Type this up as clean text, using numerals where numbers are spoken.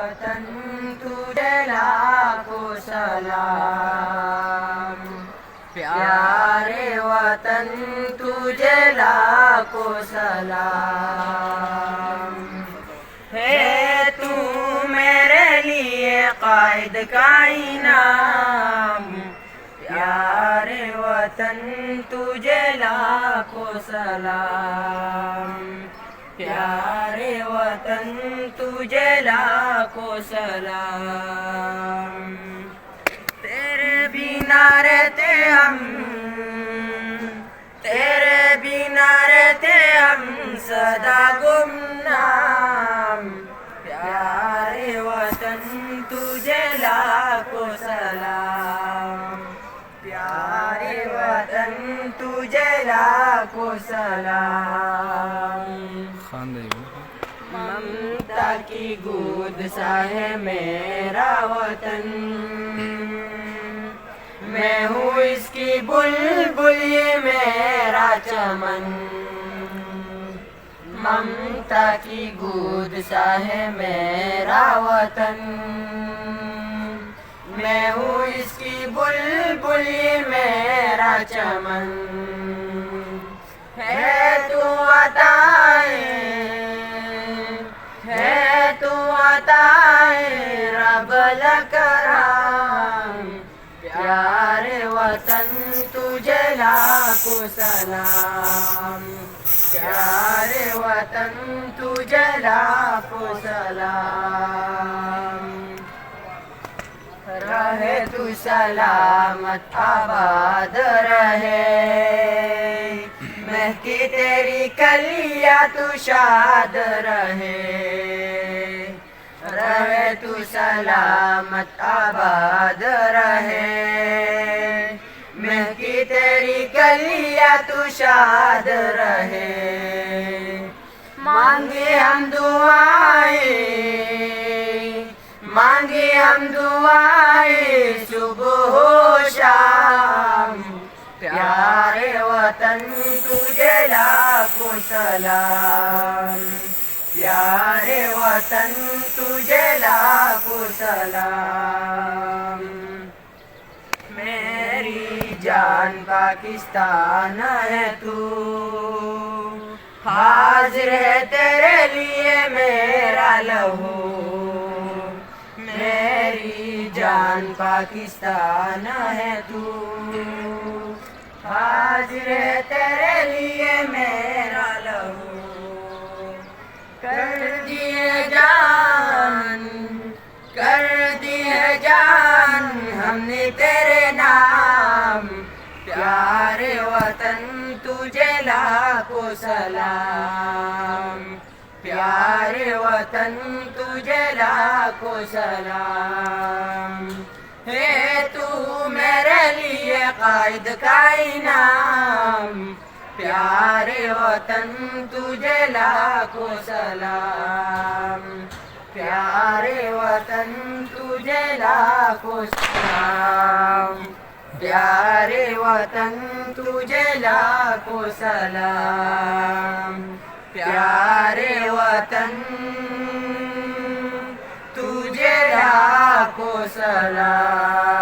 वतन तुझे लाखों सलाम, प्यारे वतन तुझे लाखों सलाम। है तू मेरे लिए कायद का इनाम, प्यारे वतन तुझे लाखों सलाम, प्यारे वतन तुझे लाखों सलाम। तेरे बिना रहते हम, तेरे बिना रहते हम सदा गुमनाम, प्यारे वतन तुझे लाखों सलाम, प्यारे वतन तुझे लाखों सलाम। ममता की गोद सा है मेरा वतन, मैं हूँ इसकी बुलबुल ये मेरा चमन। ममता की गोद सा है मेरा वतन, मैं हूँ इसकी बुलबुल ये मेरा चमन। है तू अताए, है तू अताए रब्बुल करम, प्यारे वतन तुझे लाखों सलाम, प्यारे वतन तुझे लाखों सलाम। रहे तू सलामत आबाद रहे, महकी तेरी कलिया तू शाद रहे। रहे तू सलामत आबाद रहे, महकी तेरी कलिया तू शाद रहे। मांगे हम दुआएं, मांगे हम दुआएं सुबह हो शाम, प्यारे वतन तुझे लाखों सलाम, प्यारे वतन तुझे लाखों सलाम। मेरी जान पाकिस्तान है तू, हाजिर है तेरे लिए मेरा लहू। मेरी जान पाकिस्तान है तू, हाजिर है तेरे लिए मेरा लहू। कर दिए जान, कर दिए जान हमने तेरे नाम, प्यारे वतन तुझे लाखों सलाम, प्यारे वतन तुझे लाखों सलाम। है तू मेरे लिए कायद का इनाम, प्यारे वतन तुझे लाखों सलाम, प्यारे वतन तुझे लाखों सलाम, प्यारे वतन तुझे लाखों सलाम, प्यारे वतन तुझे लाखों सलाम।